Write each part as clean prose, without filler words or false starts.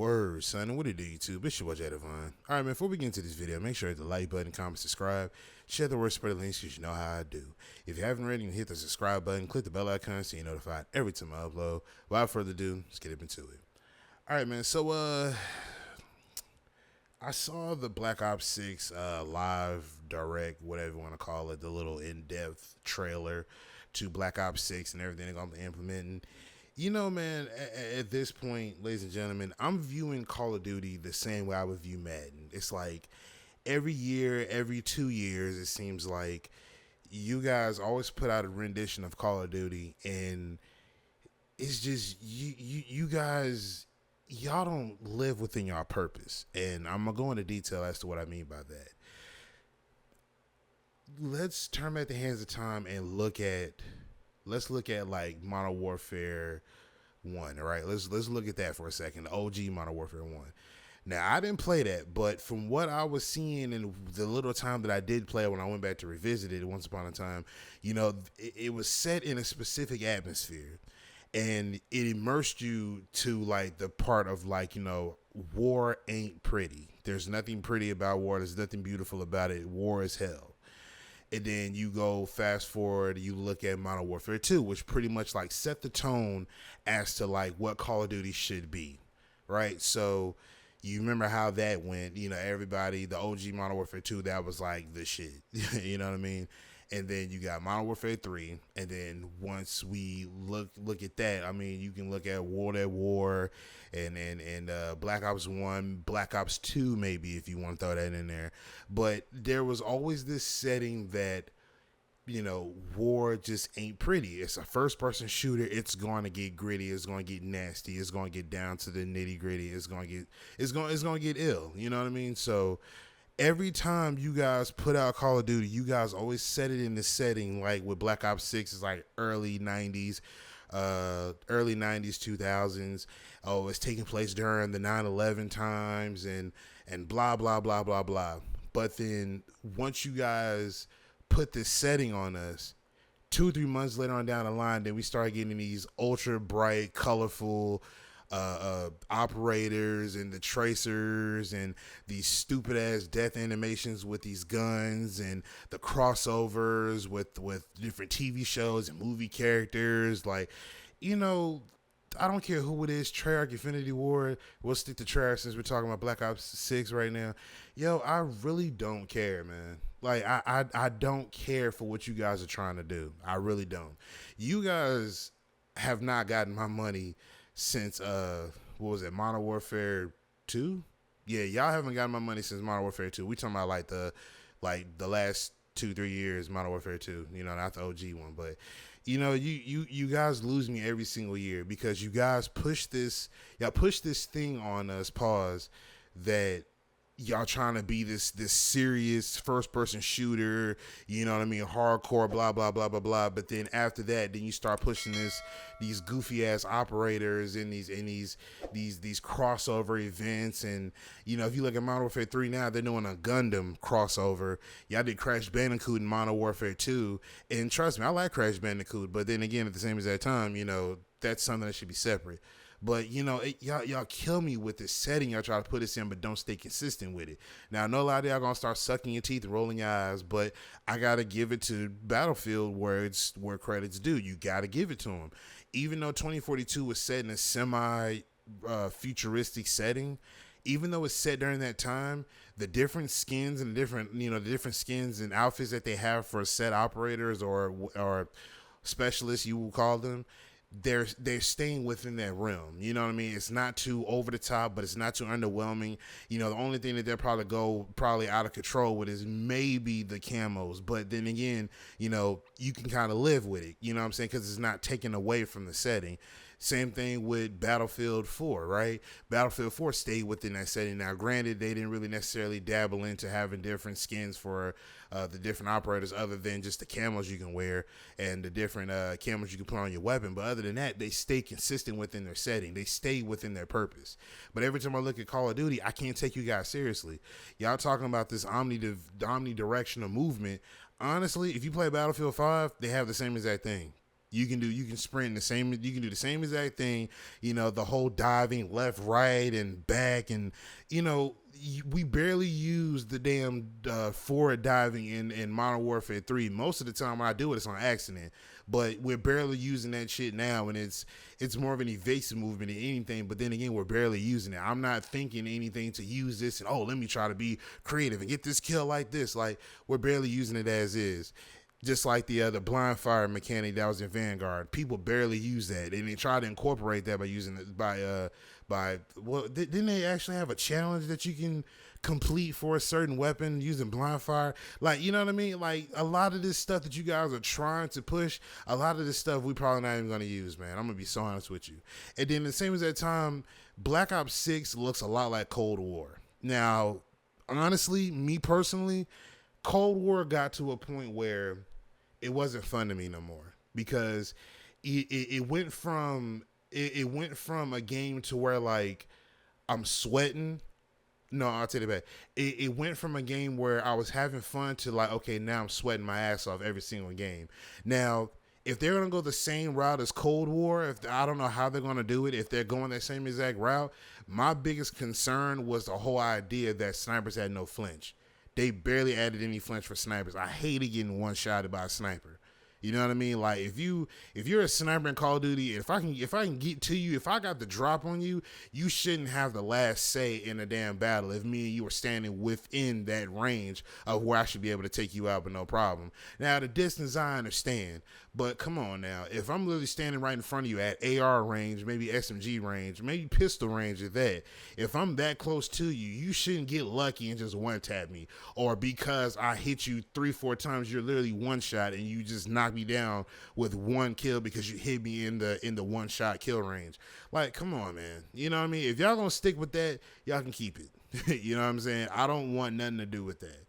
Word, son. What it do, YouTube? It's your boy, Jadavon. Alright, man, before we get into this video, make sure to hit the like button, comment, subscribe, share the word, spread the links, because you know how I do. If you haven't already, hit the subscribe button, click the bell icon so you're notified every time I upload. Without further ado, let's get up into it. Alright, man, so, I saw the Black Ops 6 live, direct, whatever you want to call it, the little in-depth trailer to Black Ops 6 and everything they're going to be implementing. You know, man, at this point, ladies and gentlemen, I'm viewing Call of Duty the same way I would view Madden. It's like every year, every 2 years, it seems like you guys always put out a rendition of Call of Duty, and it's just you guys, y'all don't live within your purpose. And I'm going to go into detail as to what I mean by that. Let's turn back the hands of time and look at like Modern Warfare 1, all right? Let's look at that for a second, the OG Modern Warfare 1. Now, I didn't play that, but from what I was seeing in the little time that I did play it when I went back to revisit it once upon a time, you know, it was set in a specific atmosphere, and it immersed you to, like, the part of, like, you know, war ain't pretty. There's nothing pretty about war. There's nothing beautiful about it. War is hell. And then you go fast forward, you look at Modern Warfare 2, which pretty much like set the tone as to like what Call of Duty should be, right? So you remember how that went, you know, everybody, the OG Modern Warfare 2, that was like the shit, you know what I mean? And then you got Modern Warfare 3, and then once we look at that, I mean, you can look at World at War and Black Ops 1, Black Ops 2 maybe if you want to throw that in there. But there was always this setting that, you know, war just ain't pretty. It's a first-person shooter. It's going to get gritty. It's going to get nasty. It's going to get down to the nitty-gritty. It's going to get ill. You know what I mean? So every time you guys put out Call of Duty, you guys always set it in the setting, like with Black Ops 6, it's like early 90s, 2000s. Oh, it's taking place during the 9/11 times and blah, blah, blah, blah, blah. But then once you guys put this setting on us, 2-3 months later on down the line, then we start getting these ultra bright, colorful operators and the tracers and these stupid ass death animations with these guns and the crossovers with different TV shows and movie characters. Like, you know, I don't care who it is, Treyarch, Infinity Ward, we'll stick to Treyarch since we're talking about Black Ops 6 right now. Yo, I really don't care, man. Like, I don't care for what you guys are trying to do. I really don't. You guys have not gotten my money since what was it, Modern Warfare 2? Yeah, y'all haven't gotten my money since Modern Warfare 2. We talking about like the last 2-3 years, Modern Warfare 2, you know, not the OG one. But you know, you guys lose me every single year because you guys push this thing on us, pause, that y'all trying to be this serious first person shooter, you know what I mean, hardcore, blah blah blah blah blah. But then after that, then you start pushing these goofy ass operators and these crossover events. And you know, if you look at Modern Warfare 3 now, they're doing a Gundam crossover. Y'all did Crash Bandicoot in Modern Warfare 2, and trust me, I like Crash Bandicoot, but then again, at the same exact time, you know, that's something that should be separate. But, you know, y'all kill me with this setting y'all try to put us in, but don't stay consistent with it. Now, I know a lot of y'all going to start sucking your teeth and rolling your eyes, but I got to give it to Battlefield where credit's due. You got to give it to them. Even though 2042 was set in a semi-futuristic setting, even though it's set during that time, the different skins and the different skins and outfits that they have for set operators or specialists, you will call them, they're staying within that realm. You know what I mean? It's not too over the top, but it's not too underwhelming. You know, the only thing that they'll probably out of control with is maybe the camos. But then again, you know, you can kind of live with it. You know what I'm saying? Because it's not taken away from the setting. Same thing with Battlefield 4, right? Battlefield 4 stayed within that setting. Now, granted, they didn't really necessarily dabble into having different skins for the different operators other than just the camos you can wear and the different camos you can put on your weapon. But other than that, they stay consistent within their setting. They stay within their purpose. But every time I look at Call of Duty, I can't take you guys seriously. Y'all talking about this omnidirectional movement. Honestly, if you play Battlefield 5, they have the same exact thing. You can sprint the same. You can do the same exact thing. You know, the whole diving left, right, and back, and you know, we barely use the damn forward diving in Modern Warfare 3. Most of the time when I do it, it's on accident. But we're barely using that shit now, and it's more of an evasive movement than anything. But then again, we're barely using it. I'm not thinking anything to use this and let me try to be creative and get this kill like this. Like, we're barely using it as is. Just like the blind fire mechanic that was in Vanguard, people barely use that, and they try to incorporate that by using it by well, didn't they actually have a challenge that you can complete for a certain weapon using blind fire? Like, you know what I mean? Like, a lot of this stuff that you guys are trying to push, a lot of this stuff we probably not even gonna use, man. I'm gonna be so honest with you. And then the same as that time, Black Ops 6 looks a lot like Cold War. Now, honestly, me personally, Cold War got to a point where it wasn't fun to me no more, because it went from a game to where, like, I'm sweating. No, I'll take it back. It went from a game where I was having fun to, like, okay, now I'm sweating my ass off every single game. Now, if they're gonna go the same route as Cold War, I don't know how they're gonna do it. If they're going that same exact route, my biggest concern was the whole idea that snipers had no flinch. They barely added any flinch for snipers. I hated getting one-shotted by a sniper. You know what I mean? Like, if you're a sniper in Call of Duty, if I can get to you, if I got the drop on you, you shouldn't have the last say in a damn battle. If me and you were standing within that range of where I should be able to take you out with no problem. Now, the distance I understand, but come on now. If I'm literally standing right in front of you at AR range, maybe SMG range, maybe pistol range at that, if I'm that close to you, you shouldn't get lucky and just one-tap me. Or because I hit you 3-4 times, you're literally one shot and you just knock me down with one kill because you hit me in the one shot kill range. Like, come on, man. You know what I mean? If y'all gonna stick with that, y'all can keep it. You know what I'm saying? I don't want nothing to do with that.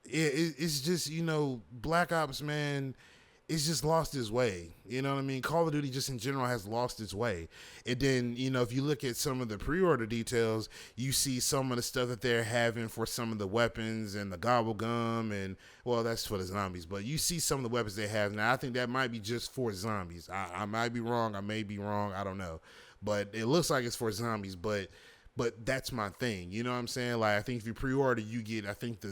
It's just, you know, Black Ops, man, it's just lost its way. You know what I mean? Call of Duty just in general has lost its way. And then, you know, if you look at some of the pre-order details, you see some of the stuff that they're having for some of the weapons and the gobble gum, and, well, that's for the zombies, but you see some of the weapons they have. Now, I think that might be just for zombies. I might be wrong. I may be wrong. I don't know. But it looks like it's for zombies, but that's my thing. You know what I'm saying? Like, I think if you pre-order, you get, I think,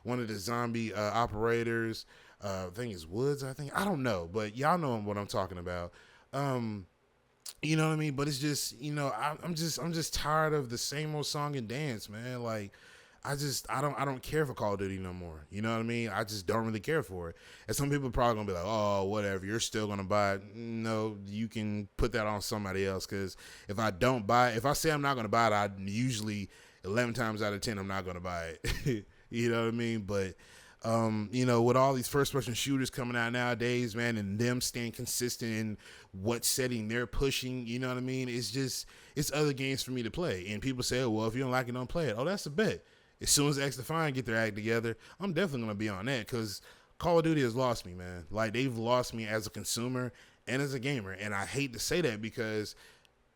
one of the zombie operators. I think it's Woods, I don't know, but y'all know what I'm talking about. You know what I mean? But it's just, you know, I'm just tired of the same old song and dance, man. Like, I don't care for Call of Duty no more. You know what I mean? I just don't really care for it. And some people are probably gonna be like, oh, whatever, you're still gonna buy it. No, you can put that on somebody else, because if I don't buy it, if I say I'm not gonna buy it, I usually 11 times out of 10 I'm not gonna buy it. You know what I mean? But you know, with all these first-person shooters coming out nowadays, man, and them staying consistent in what setting they're pushing, you know what I mean? It's other games for me to play. And people say, oh, well, if you don't like it, don't play it. Oh, that's a bet. As soon as XDefiant get their act together, I'm definitely going to be on that, because Call of Duty has lost me, man. Like, they've lost me as a consumer and as a gamer. And I hate to say that, because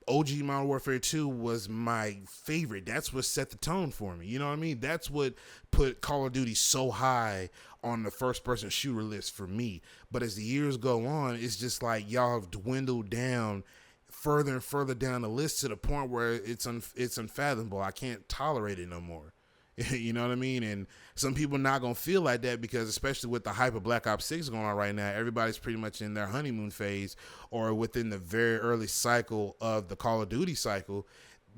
OG Modern Warfare 2 was my favorite. That's what set the tone for me. You know what I mean? That's what put Call of Duty so high on the first-person shooter list for me. But as the years go on, it's just like y'all have dwindled down further and further down the list to the point where it's unfathomable. I can't tolerate it no more. You know what I mean? And some people not going to feel like that, because especially with the hype of Black Ops 6 going on right now, everybody's pretty much in their honeymoon phase or within the very early cycle of the Call of Duty cycle.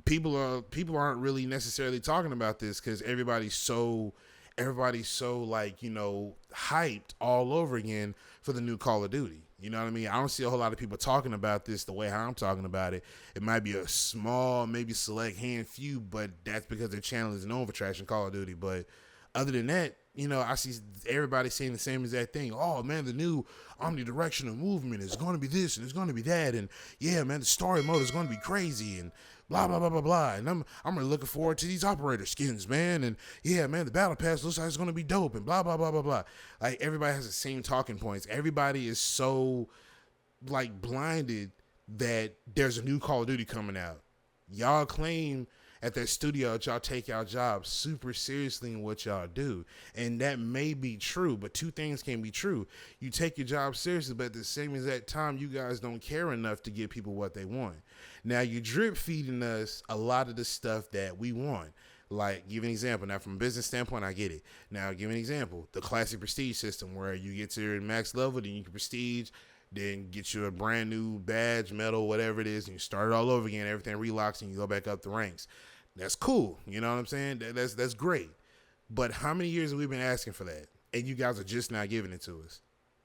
People aren't really necessarily talking about this because everybody's so like, you know, hyped all over again for the new Call of Duty. You know what I mean? I don't see a whole lot of people talking about this the way how I'm talking about it. It might be a small, maybe select hand few, but that's because their channel is known for trashing Call of Duty. But other than that, you know, I see everybody saying the same exact thing. Oh, man, the new omnidirectional movement is going to be this and it's going to be that. And, yeah, man, the story mode is going to be crazy and blah, blah, blah, blah, blah. And I'm really looking forward to these operator skins, man. And, yeah, man, the battle pass looks like it's going to be dope and blah, blah, blah, blah, blah. Like, everybody has the same talking points. Everybody is so, like, blinded that there's a new Call of Duty coming out. Y'all claim, at that studio that y'all take y'all job super seriously in what y'all do. And that may be true, but two things can be true. You take your job seriously, but at the same exact time, you guys don't care enough to give people what they want. Now, you're drip feeding us a lot of the stuff that we want. Like, give an example. Now, from a business standpoint, I get it. Now, give an example. The classic prestige system where you get to your max level, then you can prestige, then get you a brand new badge, medal, whatever it is, and you start it all over again. Everything relocks and you go back up the ranks. That's cool. You know what I'm saying? That's great. But how many years have we been asking for that? And you guys are just not giving it to us.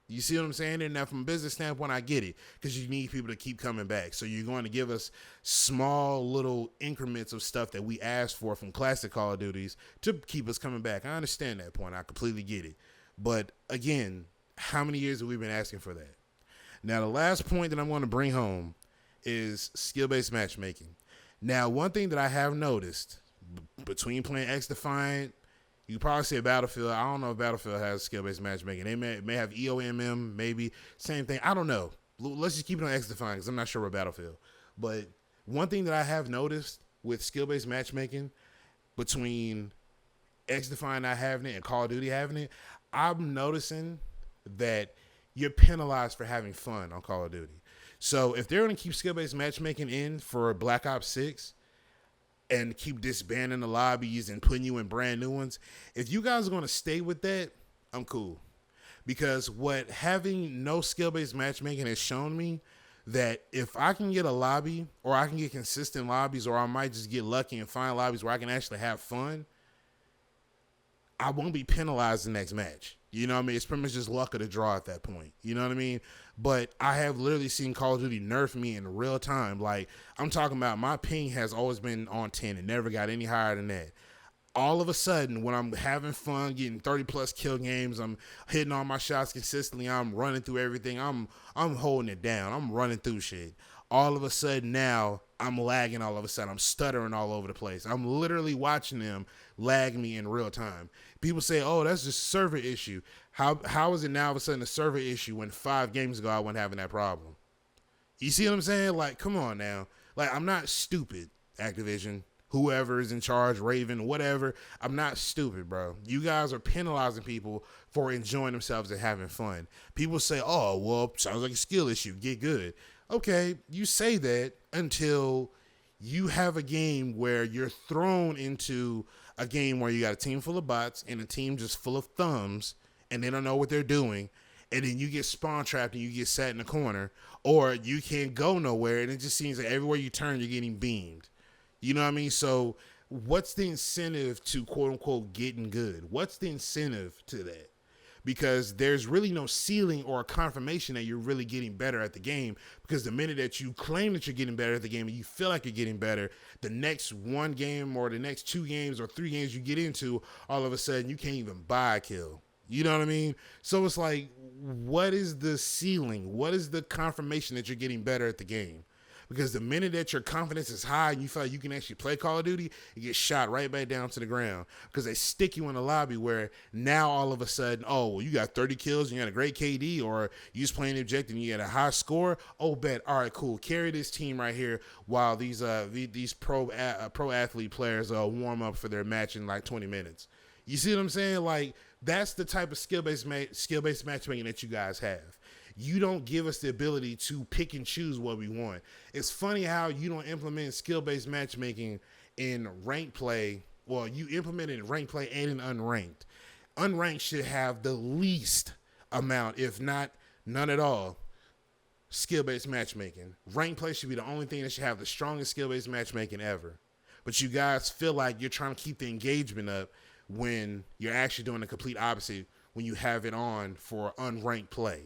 You see what I'm saying? And now from a business standpoint, I get it, because you need people to keep coming back. So you're going to give us small little increments of stuff that we asked for from classic Call of Duties to keep us coming back. I understand that point. I completely get it. But again, how many years have we been asking for that? Now, the last point that I'm going to bring home is skill-based matchmaking. Now, one thing that I have noticed between playing X-Defiant, you probably say Battlefield. I don't know if Battlefield has skill-based matchmaking. They may have EOMM, maybe. Same thing. I don't know. Let's just keep it on X-Defiant because I'm not sure about Battlefield. But one thing that I have noticed with skill-based matchmaking between X-Defiant not having it and Call of Duty having it, I'm noticing that you're penalized for having fun on Call of Duty. So if they're going to keep skill-based matchmaking in for Black Ops 6, and keep disbanding the lobbies and putting you in brand new ones, if you guys are going to stay with that, I'm cool. Because what having no skill-based matchmaking has shown me, that if I can get a lobby, or I can get consistent lobbies, or I might just get lucky and find lobbies where I can actually have fun, I won't be penalized the next match. You know what I mean? It's pretty much just luck of the draw at that point. You know what I mean? But I have literally seen Call of Duty nerf me in real time. Like, I'm talking about my ping has always been on 10 and never got any higher than that. All of a sudden, when I'm having fun, getting 30-plus kill games, I'm hitting all my shots consistently, I'm running through everything, I'm holding it down, I'm running through shit. All of a sudden now, I'm lagging all of a sudden. I'm stuttering all over the place. I'm literally watching them lag me in real time. People say, oh, that's just a server issue. How is it now all of a sudden a server issue when 5 games ago I wasn't having that problem? You see what I'm saying? Like, come on now. Like, I'm not stupid, Activision. Whoever is in charge, Raven, whatever. I'm not stupid, bro. You guys are penalizing people for enjoying themselves and having fun. People say, oh, well, sounds like a skill issue. Get good. Okay, you say that until you have a game where you're thrown into a game where you got a team full of bots and a team just full of thumbs and they don't know what they're doing, and then you get spawn trapped and you get sat in the corner, or you can't go nowhere and it just seems like everywhere you turn you're getting beamed. You know what I mean? So what's the incentive to quote unquote getting good? What's the incentive to that? Because there's really no ceiling or confirmation that you're really getting better at the game. Because the minute that you claim that you're getting better at the game and you feel like you're getting better, the next one game or the next 2 games or 3 games you get into, all of a sudden you can't even buy a kill. You know what I mean? So it's like, what is the ceiling? What is the confirmation that you're getting better at the game? Because the minute that your confidence is high and you feel like you can actually play Call of Duty, you get shot right back down to the ground. Because they stick you in a lobby where now all of a sudden, oh, well, you got 30 kills and you got a great KD, or you just playing the objective and you got a high score. Oh, bet. All right, cool. Carry this team right here while these pro athlete players warm up for their match in like 20 minutes. You see what I'm saying? Like, that's the type of skill-based matchmaking that you guys have. You don't give us the ability to pick and choose what we want. It's funny how you don't implement skill-based matchmaking in ranked play. Well, you implement it in ranked play and in unranked. Unranked should have the least amount, if not none at all, skill-based matchmaking. Ranked play should be the only thing that should have the strongest skill-based matchmaking ever. But you guys feel like you're trying to keep the engagement up when you're actually doing the complete opposite when you have it on for unranked play.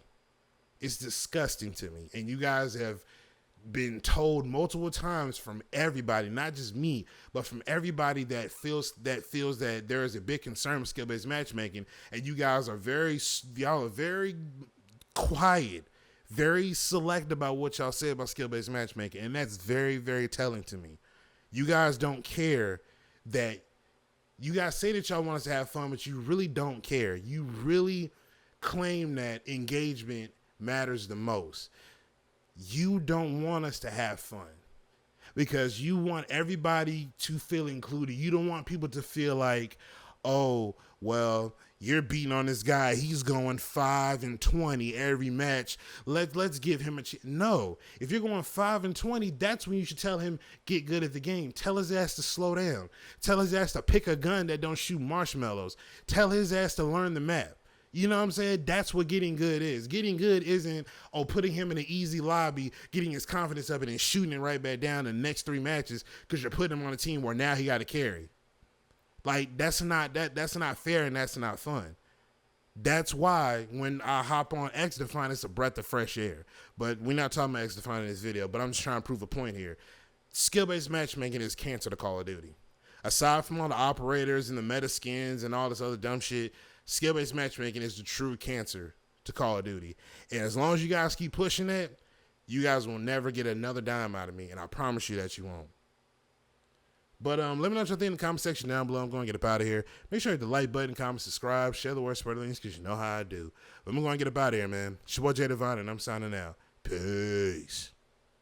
It's disgusting to me. And you guys have been told multiple times from everybody, not just me, but from everybody that feels that there is a big concern with skill-based matchmaking. And you guys are very quiet, very select about what y'all say about skill-based matchmaking. And that's very, very telling to me. You guys don't care that you guys say that y'all want us to have fun, but you really don't care. You really claim that engagement matters the most. You don't want us to have fun. because you want everybody to feel included. You don't want people to feel like, oh, well, you're beating on this guy. He's going 5-20 every match. Let's give him a chance. No, if you're going 5-20, that's when you should tell him get good at the game. Tell his ass to slow down. Tell his ass to pick a gun that don't shoot marshmallows. Tell his ass to learn the map. You know what I'm saying? That's what getting good is. Getting good isn't, putting him in an easy lobby, getting his confidence up, and then shooting it right back down the next 3 matches because you're putting him on a team where now he got to carry. Like, that's not fair, and that's not fun. That's why when I hop on X-Define, it's a breath of fresh air. But we're not talking about X-Define in this video, but I'm just trying to prove a point here. Skill-based matchmaking is cancer to Call of Duty. Aside from all the operators and the meta skins and all this other dumb shit, skill-based matchmaking is the true cancer to Call of Duty. And as long as you guys keep pushing it, you guys will never get another dime out of me, and I promise you that you won't. But let me know what you think in the comment section down below. I'm going to get up out of here. Make sure you hit the like button, comment, subscribe, share the word, spread the links, because you know how I do. But I'm going to get up out of here, man. It's your boy Jay Divine, and I'm signing out. Peace.